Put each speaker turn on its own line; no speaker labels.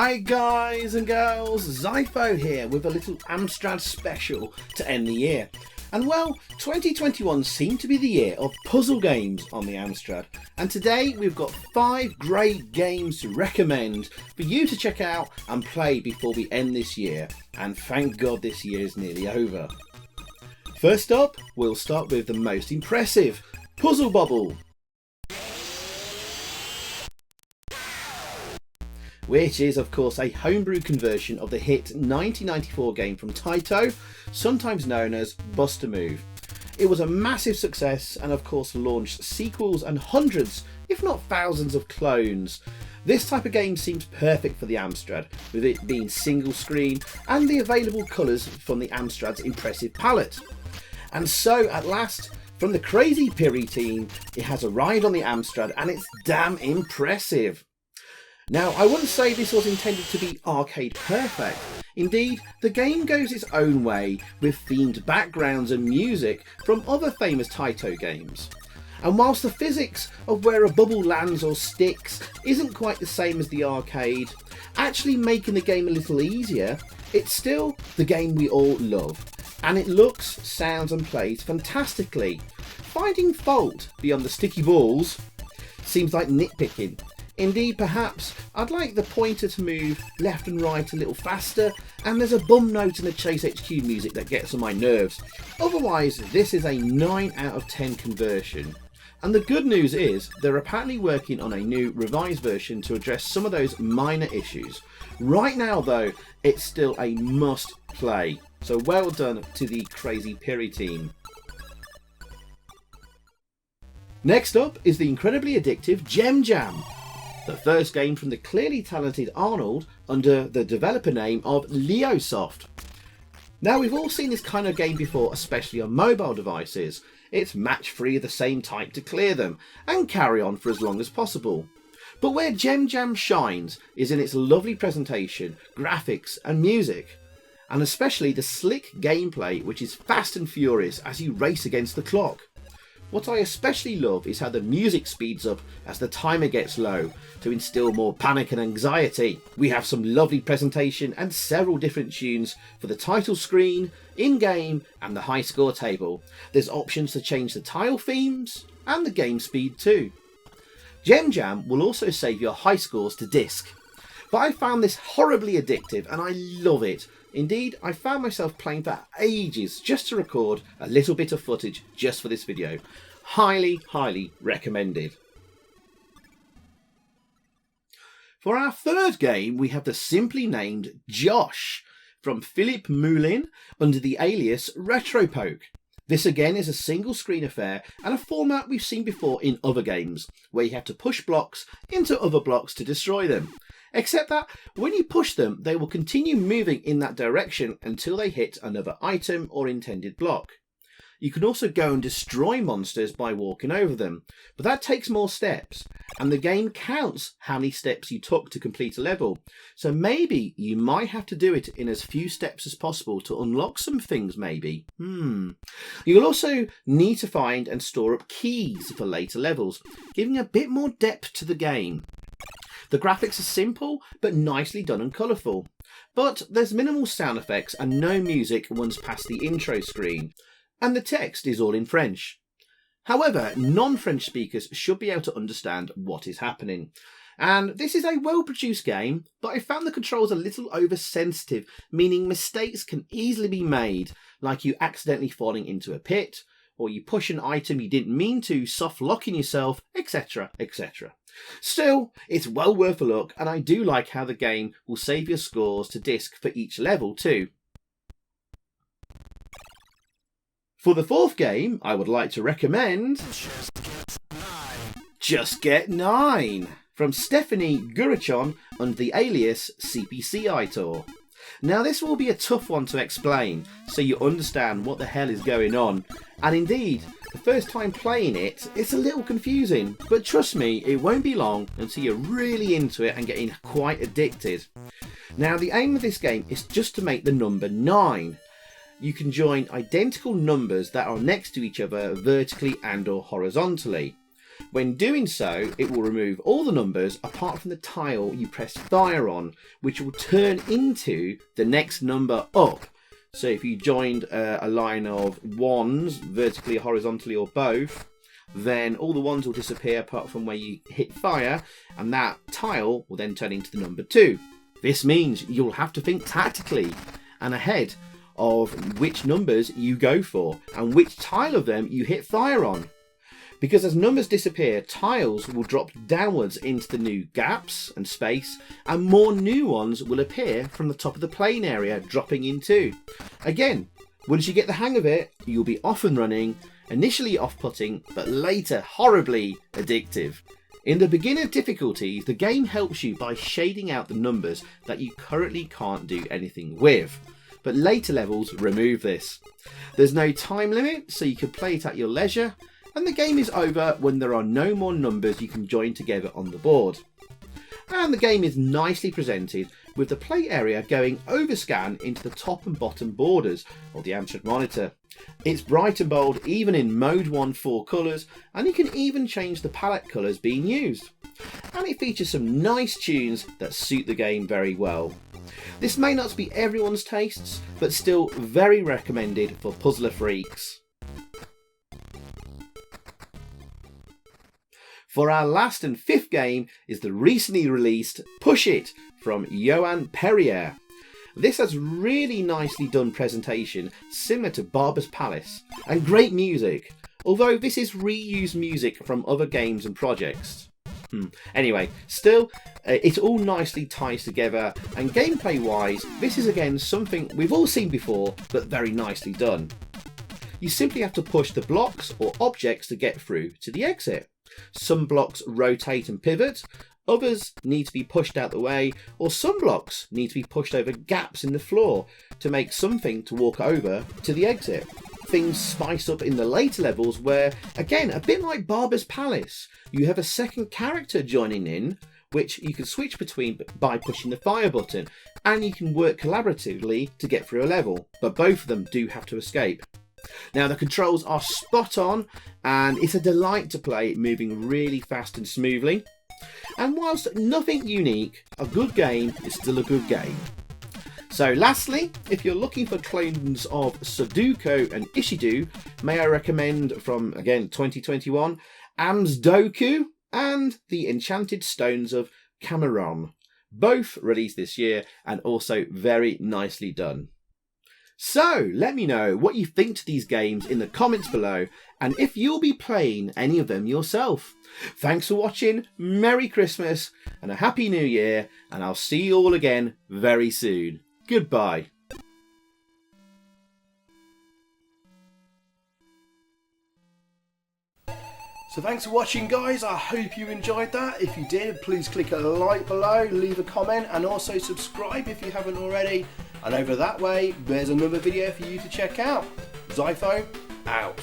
Hi guys and girls, Zypho here with a little Amstrad special to end the year. And well, 2021 seemed to be the year of puzzle games on the Amstrad. And today we've got 5 great games to recommend for you to check out and play before we end this year. And thank God this year is nearly over. First up, we'll start with the most impressive, Puzzle Bobble, which is of course a homebrew conversion of the hit 1994 game from Taito, sometimes known as Bust a Move. It was a massive success and of course launched sequels and hundreds, if not thousands of clones. This type of game seems perfect for the Amstrad, with it being single screen and the available colours from the Amstrad's impressive palette. And so at last, from the Crazy Piri team, it has arrived on the Amstrad and it's damn impressive. Now, I wouldn't say this was intended to be arcade perfect. Indeed, the game goes its own way with themed backgrounds and music from other famous Taito games. And whilst the physics of where a bubble lands or sticks isn't quite the same as the arcade, actually making the game a little easier, it's still the game we all love. And it looks, sounds and plays fantastically. Finding fault beyond the sticky balls seems like nitpicking. Indeed, perhaps I'd like the pointer to move left and right a little faster, and there's a bum note in the Chase HQ music that gets on my nerves. Otherwise, this is a 9 out of 10 conversion. And the good news is they're apparently working on a new revised version to address some of those minor issues. Right now though, it's still a must play. So well done to the Crazy Piri team. Next up is the incredibly addictive Gem Jam, the first game from the clearly talented Arnold under the developer name of Leosoft. Now, we've all seen this kind of game before, especially on mobile devices. It's match-free of the same type to clear them and carry on for as long as possible. But where Gem Jam shines is in its lovely presentation, graphics and music, and especially the slick gameplay, which is fast and furious as you race against the clock. What I especially love is how the music speeds up as the timer gets low to instill more panic and anxiety. We have some lovely presentation and several different tunes for the title screen, in-game and the high score table. There's options to change the tile themes and the game speed too. Gem Jam will also save your high scores to disc. But I found this horribly addictive and I love it. Indeed, I found myself playing for ages just to record a little bit of footage just for this video. Highly, highly recommended. For our third game, we have the simply named Josh from Philip Moulin under the alias Retropoke. This again is a single screen affair and a format we've seen before in other games, where you have to push blocks into other blocks to destroy them. Except that when you push them, they will continue moving in that direction until they hit another item or intended block. You can also go and destroy monsters by walking over them, but that takes more steps, and the game counts how many steps you took to complete a level. So maybe you might have to do it in as few steps as possible to unlock some things maybe. You'll also need to find and store up keys for later levels, giving a bit more depth to the game. The graphics are simple but nicely done and colourful, but there's minimal sound effects and no music once past the intro screen, and the text is all in French. However, non-French speakers should be able to understand what is happening. And this is a well-produced game, but I found the controls a little oversensitive, meaning mistakes can easily be made, like you accidentally falling into a pit, or you push an item you didn't mean to, soft locking yourself, etc, etc. Still, it's well worth a look, and I do like how the game will save your scores to disc for each level too. For the fourth game, I would like to recommend Just Get 9 from Stephanie Gurachon under the alias CPC Itor. Now this will be a tough one to explain, so you understand what the hell is going on, and indeed, the first time playing it, it's a little confusing, but trust me, it won't be long until you're really into it and getting quite addicted. Now the aim of this game is just to make the number 9. You can join identical numbers that are next to each other vertically and or horizontally. When doing so, it will remove all the numbers apart from the tile you press fire on, which will turn into the next number up. So if you joined a line of ones, vertically, horizontally, or both, then all the ones will disappear apart from where you hit fire, and that tile will then turn into the number 2. This means you'll have to think tactically and ahead of which numbers you go for and which tile of them you hit fire on. Because as numbers disappear, tiles will drop downwards into the new gaps and space, and more new ones will appear from the top of the playing area, dropping in too. Again, once you get the hang of it, you'll be off and running, initially off-putting, but later horribly addictive. In the beginner difficulties, the game helps you by shading out the numbers that you currently can't do anything with. But later levels remove this. There's no time limit, so you can play it at your leisure, and the game is over when there are no more numbers you can join together on the board. And the game is nicely presented, with the play area going overscan into the top and bottom borders of the Amstrad monitor. It's bright and bold even in Mode 1 4 colours, and you can even change the palette colours being used. And it features some nice tunes that suit the game very well. This may not be everyone's tastes, but still very recommended for puzzler freaks. For our last and 5th game is the recently released Push It from Johan Perrier. This has really nicely done presentation, similar to Barber's Palace, and great music, although this is reused music from other games and projects. Anyway, still, it all nicely ties together, and gameplay wise, this is again something we've all seen before, but very nicely done. You simply have to push the blocks or objects to get through to the exit. Some blocks rotate and pivot, others need to be pushed out the way, or some blocks need to be pushed over gaps in the floor to make something to walk over to the exit. Things spice up in the later levels where, again, a bit like Barber's Palace, you have a second character joining in, which you can switch between by pushing the fire button, and you can work collaboratively to get through a level, but both of them do have to escape. Now the controls are spot on, and it's a delight to play, moving really fast and smoothly. And whilst nothing unique, a good game is still a good game. So lastly, if you're looking for clones of Sudoku and Ishidu, may I recommend from, again, 2021, Amsdoku and the Enchanted Stones of Cameronne. Both released this year and also very nicely done. So let me know what you think to these games in the comments below, and if you'll be playing any of them yourself. Thanks for watching, Merry Christmas and a Happy New Year, and I'll see you all again very soon. Goodbye.
So thanks for watching, guys. I hope you enjoyed that. If you did, please click a like below, leave a comment, and also subscribe if you haven't already. And over that way, there's another video for you to check out. Zypho, out.